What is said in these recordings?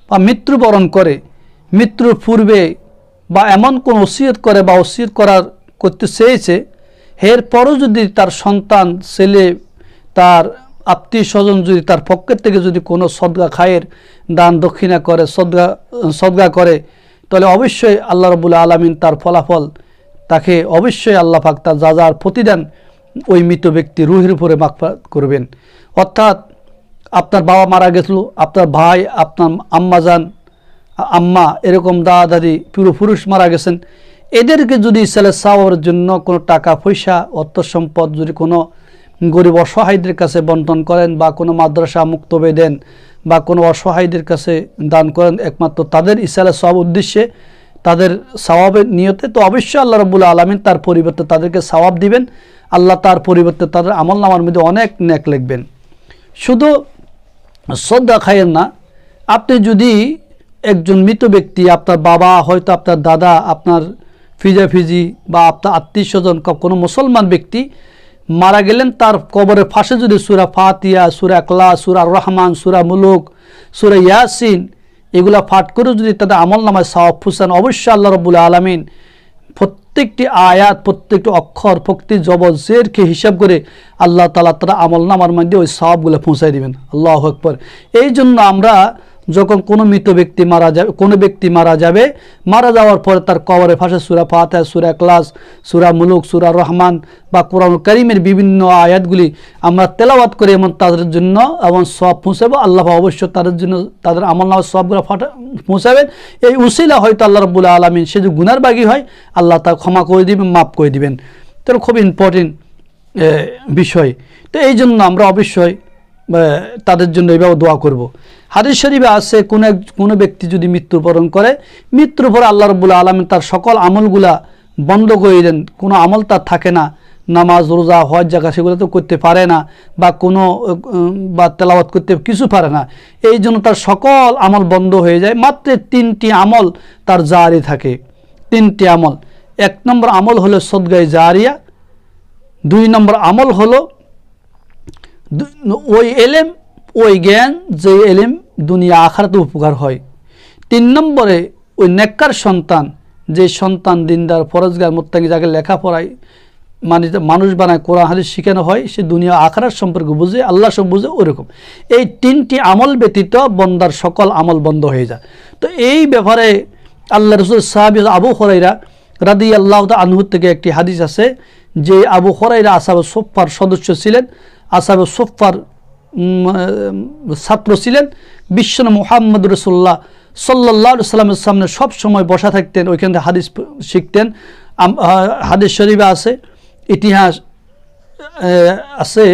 বা মৃত্যুবরণ করে, মৃত্যুর পূর্বে বা এমন কোন ওসিয়ত করে বা ওসিয়ত করতে চেয়েছে, এরপরও যদি তার সন্তান, ছেলে, তার আত্মীয় স্বজন যদি তার পক্ষের থেকে যদি কোনো সদকা খায়ের দান দক্ষিণা করে, সদকা করে, তাহলে অবশ্যই আল্লাহ রাব্বুল আলামিন তার ফলাফল তাকে অবশ্যই আল্লাহ পাক তার যা যার প্রতিদান ওই মৃত ব্যক্তি রুহের উপরে মাগফিরাত করবেন। অর্থাৎ আপনার বাবা মারা গেছিল, আপনার ভাই, আপনার আম্মাজান, আম্মা, এরকম দাদা দাদি, পুরুষ মারা গেছেন, এদেরকে যদি ছেলে সওয়াবের জন্য কোনো টাকা পয়সা, অর্থ সম্পদ যদি কোনো গরিব অসহায়দের কাছে বন্টন করেন বা কোনো মাদ্রাসা মুক্তবে দেন বা কোনো অসহায়দের কাছে দান করেন, একমাত্র তাদের ইসালে সওয়াব উদ্দেশ্যে, তাদের সওয়াবের নিয়তে, তো অবশ্যই আল্লাহ রাব্বুল আলামিন তার পরিবর্তে তাদেরকে সওয়াব দিবেন। আল্লাহ তার পরিবর্তে তাদের আমলনামার মধ্যে অনেক নেক লিখবেন। শুধু সদকা খায়ের না, আপনি যদি একজন মৃত ব্যক্তি, আপনার বাবা, হয়তো আপনার দাদা, আপনার ফিজাফিজি বা আপনার আত্মীয় স্বজন কোনো মুসলমান ব্যক্তি মারা গেলেন, তার কবরের পাশে যদি সূরা ফাতিহা, সূরা ইখলাস, সূরা রহমান, সূরা মুলুক, সূরা ইয়াসিন এগুলা পাঠ করে যদি তাদের আমলনামায় সওয়াব পৌঁছান, অবশ্যই আল্লাহ রাব্বুল আলামিন প্রত্যেকটি আয়াত, প্রত্যেকটি অক্ষর, প্রত্যেকটি জবর জেরকে হিসাব করে আল্লাহ তাআলা তার আমলনামার মধ্যে ওই সওয়াবগুলো পৌঁছায় দিবেন। আল্লাহু আকবার। এই জন্য আমরা যখন কোনো মৃত ব্যক্তি মারা যাবে, কোনো ব্যক্তি মারা যাবে, মারা যাওয়ার পরে তার কবরের পাশে সূরা ফাতিহা, সূরা ইখলাস, সূরা মুলুক, সূরা রহমান বা কোরআন কারীমের বিভিন্ন আয়াতগুলি আমরা তেলাওয়াত করে এমন তাদের জন্য এমন সওয়াব পৌঁছাবো। আল্লাহ অবশ্য তাদের জন্য তাদের আমলনামার সওয়াবগুলো পৌঁছাবেন। এই উসিলা হয়তো আল্লাহ রাব্বুল আলামিন সে যে গুনার বাগী হয়, আল্লাহ তা ক্ষমা করে দিবেন, মাফ করে দিবেন। তো খুব ইম্পর্টেন্ট বিষয়। তো এই জন্য আমরা অবশ্যই তাদের জন্য এইভাবে দোয়া করব। হাদিস শরীফে আছে কোনো ব্যক্তি যদি মৃত্যুবরণ করে, মৃত্যুর পরে আল্লাহ রাব্বুল আলামিন তার সকল আমলগুলা বন্ধ করে দেন, কোনো আমল তার থাকে না, নামাজ, রোজা, হজ, জাকাত সেগুলো তো করতে পারে না, বা কোনো বা তেলাওয়াত করতে কিছু পারে না। এই জন্য তার সকল আমল বন্ধ হয়ে যায়। মাত্র 3টি আমল তার জারি থাকে, 3টি আমল। 1 নম্বর আমল হলো সদকায়ে জারিয়া, 2 নম্বর আমল হলো ওই এলেম, ওই জ্ঞান যে এলেম দুনিয়া আখিরাতে উপকার হয়। 3 নম্বরে ওই নেককার সন্তান, যে সন্তান দিনদার, পরহেজগার, মুত্তাকি, যাকে লেখাপড়ায় মানুষ বানায়, কোরআন হাদিস শেখানো হয়, সে দুনিয়া আখিরাত সম্পর্কে বুঝে, আল্লাহ সব বুঝে, ওরকম। এই 3টি আমল ব্যতীত বন্দার সকল আমল বন্ধ হয়ে যায়। তো এই ব্যাপারে আল্লাহ রাসূল সাহাবী আবু হুরায়রা রাদিয়াল্লাহু তাআলা আনহু থেকে একটি হাদিস আছে যে আবু হুরায়রা আসহাবে সুফফার সদস্য ছিলেন, আসহাবে সুফফার ছাত্র ছিলেন। বিশ্বনবী মুহাম্মদ রাসূলুল্লাহ সাল্লাল্লাহু আলাইহি ওয়াসাল্লামের সামনে সব সময় বসা থাকতেন, ওইখান থেকে হাদিস শিখতেন। হাদিস শরীফে আছে, ইতিহাস আছে,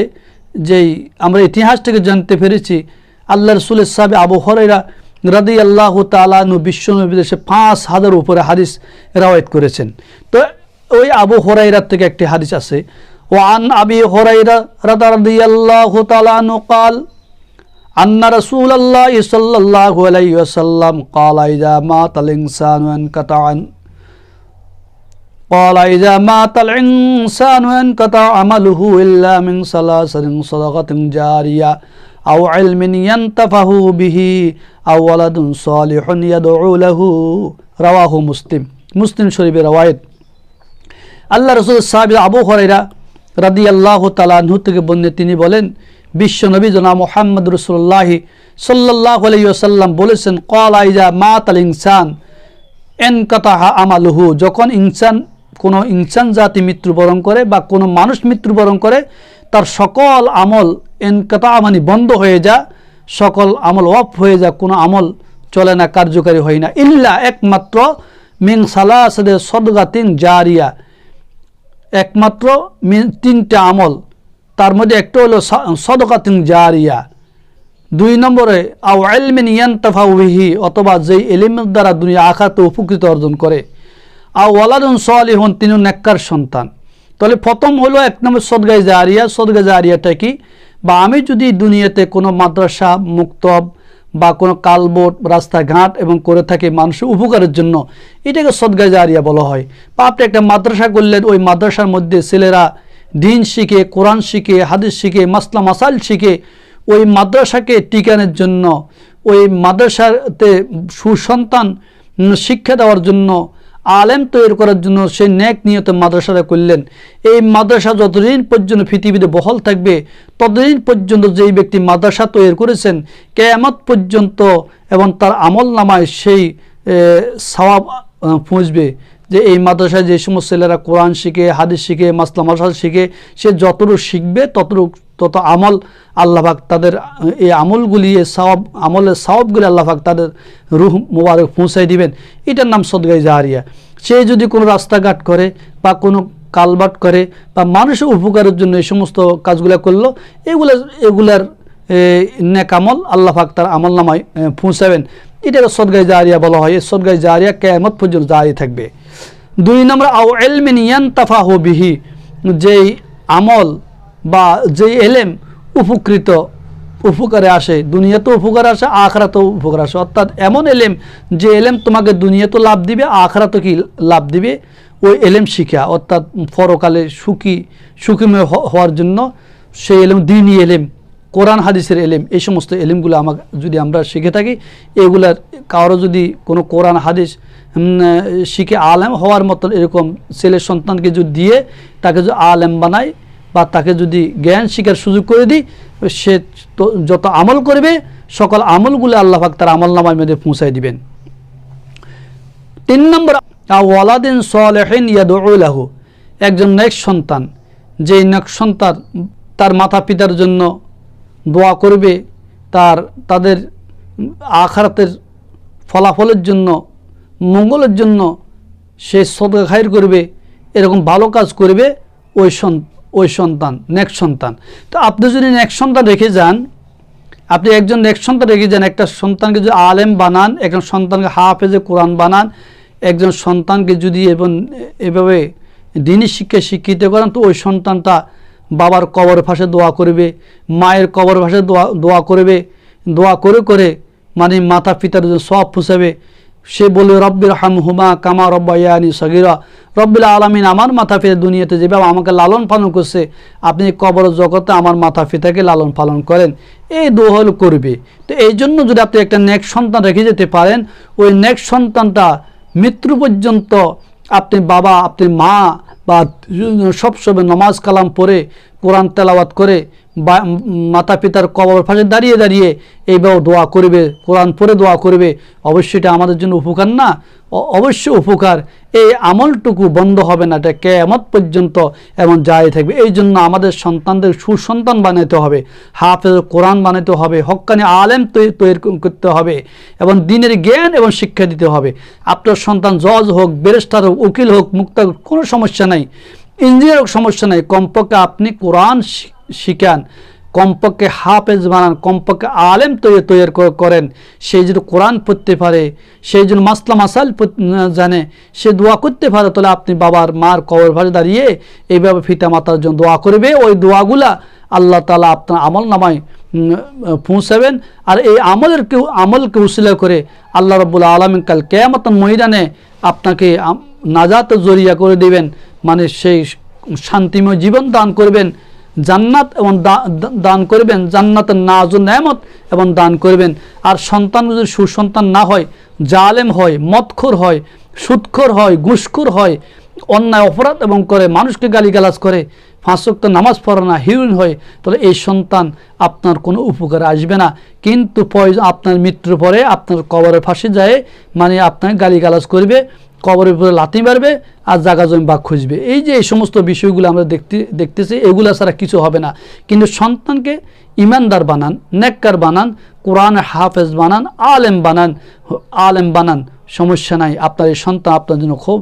যেই আমরা ইতিহাস থেকে জানতে পেরেছি আল্লাহ রাসূলের সাহাবী আবু হুরায়রা রাদিয়াল্লাহু তাআলা আনহু বিশ্বনবীর দেশে 5000 উপরে হাদিস রওয়ায়াত করেছেন। তো ওই আবু হুরায়রা থেকে একটি হাদিস আছে, وعن أبي هريرة رضي الله تعالى عنه قال أن رسول الله صلى الله عليه وسلم قال إذا مات الإنسان انقطع عمله إلا من ثلاث صدقة جارية أو علم ينتفع به أو ولد صالح يدعو له رواه مسلم। মুসলিম শরীফের রওয়ায়াত। আল্লাহ রাসূলের সাহাবী আবু হুরায়রা রাদিয়াল্লাহু তাআলা আনহু থেকে বর্ণিত, তিনি বলেন বিশ্বনবী জনাব মুহাম্মদ রাসূলুল্লাহ সাল্লাল্লাহু আলাইহি ওয়াসাল্লাম বলেছেন, ক্বালা ইযা মাতাল ইনসান ইনকাতাহা আমালুহু, যখন কোনো ইনসান জাতি মৃত্যুবরণ করে বা কোনো মানুষ মৃত্যুবরণ করে, তার সকল আমল ইনকাতা মানে বন্ধ হয়ে যায়, সকল আমল অফ হয়ে যায়, কোনো আমল চলে না, কার্যকারী হয় না, ইল্লা একমাত্র মিন সালাসাতি সাদগাতিন জারিয়া, একমাত্র 3টা আমল, তার মধ্যে একটা হলো সাদকাতুন জারিয়া, 2 নম্বরে আও ইলমিন ইয়ানতাফাউ বিহি, অথবা যেই ইলমের দ্বারা দুনিয়া আখিরাতে উপকৃত অর্জন করে, আও ওয়ালাদুন সালিহুন, 3 নেককার সন্তান। তাহলে প্রথম হলো 1 নম্বর সদকায়ে জারিয়া। সদকায়ে জারিয়াটা কি? বা আমি যদি দুনিয়াতে কোনো মাদ্রাসা, মুক্তব বা কোনো কালবোট, রাস্তাঘাট এবং করে থাকে মানুষের উপকারের জন্য, এটাকে সদকায়ে জারিয়া বলা হয়। বা আপনি একটা মাদ্রাসা করলেন, ওই মাদ্রাসার মধ্যে ছেলেরা দিন শিখে, কোরআন শিখে, হাদিস শিখে, মাসলা মাসাইল শিখে, ওই মাদ্রাসাকে টিকানোর জন্য, ওই মাদ্রাসাতে সুসন্তান শিক্ষা দেওয়ার জন্য, আলেম তৈরি করার জন্য সে নেক নিয়তে মাদ্রাসাটা করলেন। এই মাদ্রাসা যতদিন পর্যন্ত পৃথিবীতে বহাল থাকবে ততদিন পর্যন্ত যেই ব্যক্তি মাদ্রাসা তৈরি করেছেন কিয়ামত পর্যন্ত এবং তার আমল নামায় সেই সওয়াব পৌঁছবে। যে এই মাদ্রাসায় যে সমস্ত ছেলেরা কোরআন শিখে, হাদিস শিখে, মাসলা মাসাল শিখে, সে যতটুকু শিখবে তত আমল আল্লাহ পাক তাদের এই আমলগুলি, আমলের সওয়াবগুলি আল্লাহ পাক তাদের রূহ মোবারক পৌঁছাই দিবেন। এটার নাম সদকায়ে জারিয়া। সে যদি কোনো রাস্তাঘাট করে বা কোনো কালভার্ট করে বা মানুষের উপকারের জন্য এই সমস্ত কাজগুলো করলো, এগুলার নেক আমল আল্লাহ পাক তার আমল নামায় পৌঁছাবেন। এটাকে সদকায়ে জারিয়া বলা হয়। এই সদকায়ে জারিয়া কিয়ামত পর্যন্ত জারি থাকবে। 2 নম্বর, আও ইলমিন ইয়ানতাফাহু বিহি, যেই আমল বা যেই এলেম উপকারে আসে, দুনিয়াতেও উপকার আসে, আখিরাতেও উপকার আসে। অর্থাৎ এমন এলেম যে এলেম তোমাকে দুনিয়াতেও লাভ দিবে, আখিরাতেও কি লাভ দিবে, ওই এলেম শিখা। অর্থাৎ পরকালে সুখীময় হওয়ার জন্য সেই এলেম, দ্বীনি এলেম, কোরআন হাদিসের এলেম, এই সমস্ত এলেমগুলো যদি আমরা শিখে থাকি, এগুলার কারো যদি কোনো কোরআন হাদিস শিখে আলেম হওয়ার মতন এরকম ছেলের সন্তানকে যদি দিয়ে তাকে যদি আলেম বানায় বা তাকে যদি জ্ঞান শিখার সুযোগ করে দিই, সে যত আমল করবে সকল আমলগুলো আল্লাহ পাক তার আমল নামার মধ্যে পৌঁছায় দিবেন। 3 নম্বর, ওয়ালাদিন সালিহিন ইয়াদউ লাহু, একজন নেক সন্তান, যেই নেক সন্তান তার মাতা পিতার জন্য দোয়া করবে, তাদের আখিরাতের ফলাফলের জন্য, মঙ্গলের জন্য সে সদকা খায়র করবে, এরকম ভালো কাজ করবে ওই সন্তান নেক সন্তান। তো আপনি যদি নেক সন্তান রেখে যান, আপনি একজন নেক সন্তান রেখে যান, একটা সন্তানকে যদি আলেম বানান, একজন সন্তানকে হাফেজে কোরআন বানান, একজন সন্তানকে যদি এভাবে দ্বীনি শিক্ষায় শিক্ষিত করেন, তো ওই সন্তানটা বাবার কবর পাশে দোয়া করবে, মায়ের কবর পাশে দোয়া করবে, দোয়া করে করে মানে মাতা পিতার জন্য সওয়াব পৌঁছাবে। সে বলে রব্বির হামহুমা কামা রব্বায়ানি সগীরা, রব্বিল আলামিন আমার মাতা পিতা দুনিয়াতে যেভাবে আমাকে লালন পালন করছে, আপনি কবর জগতে আমার মাতা পিতাকে লালন পালন করেন, এই দোয়া করবে। তো এই জন্য যদি আপনি একটা নেক সন্তান রেখে যেতে পারেন, ওই নেক সন্তানটা মৃত্যু পর্যন্ত আপনি বাবা, আপনি মা বা সবসময় নমাজ কালাম পড়ে, কোরআন তেলাওয়াত করে, বা মাতা পিতার কবর পাশে দাঁড়িয়ে দাঁড়িয়ে এইভাবে দোয়া করবে, কোরআন পড়ে দোয়া করবে, অবশ্যই এটা আমাদের জন্য উপকার না? অবশ্যই উপকার। এই আমলটুকু বন্ধ হবে না, এটা কিয়ামত পর্যন্ত এমন জারি থাকবে। এই জন্য আমাদের সন্তানদের সুসন্তান বানাতে হবে, হাফেজ কোরআন বানাতে হবে, হক্কানি আলেম তৈরি করতে হবে এবং দ্বীনের জ্ঞান এবং শিক্ষা দিতে হবে। আপনার সন্তান জজ হোক, ব্যারিস্টার হোক, উকিল হোক, মুক্তা হোক, কোনো সমস্যা নাই, ইঞ্জিনিয়ার হোক, সমস্যা নাই, কমপক্ষে আপনি কোরআন শিখান, কমপক্ষে হাফেজ বানান, কমপক্ষে আলেম তৈরি করেন। সেই যদি কোরআন পড়তে পারে, সেই জন্য মাসলা মাসাল জানে, সে দোয়া করতে পারে, তাহলে আপনি বাবার মার কবর পাশে দাঁড়িয়ে এইভাবে পিতা মাতার জন্য দোয়া করবে। ওই দোয়াগুলা আল্লাহ তাআলা আপনার আমল নামায় পৌঁছাবেন। আর এই আমলকে উসিলা করে আল্লাহ রাব্বুল আলামিন কাল কিয়ামতের ময়দানে আপনাকে নাজাতের জরিয়া করে দিবেন, মানে সেই শান্তিময় জীবন দান করবেন, জান্নাত এবং দান করবেন, জান্নাতের নাজ ও নেয়ামত এবং দান করবেন। আর সন্তান যদি সুসন্তান না হয়, জালেম হয়, মদখোর হয়, সুদখোর হয়, ঘুষখোর হয়, অন্যায় অপরাধ এবং করে, মানুষকে গালিগালাজ করে, 5 ওয়াক্ত নামাজ পড়ে না, হিরোইন হয়, তাহলে এই সন্তান আপনার কোনো উপকারে আসবে না। কিন্তু আপনার মৃত্যুর পরে আপনার কবরের ফাঁসে যায়, মানে আপনাকে গালিগালাজ করবে, কবরের উপরে লাথি মারবে আর জাগা জমি বাঘ খুঁজবে। এই যে এই সমস্ত বিষয়গুলো আমরা দেখতেছি, এগুলো ছাড়া কিছু হবে না। কিন্তু সন্তানকে ইমানদার বানান, নেককার বানান, কোরআন হাফেজ বানান, আলেম বানান, সমস্যা নাই, আপনার এই সন্তান আপনার জন্য খুব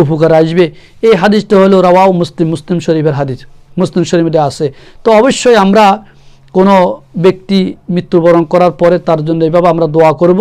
উপকার আসবে। এই হাদিসটা হলো রাওয়াহ মুসলিম শরীফের হাদিস, মুসলিম শরীফে আছে। তো অবশ্যই আমরা কোনো ব্যক্তি মৃত্যুবরণ করার পরে তার জন্য এভাবে আমরা দোয়া করব।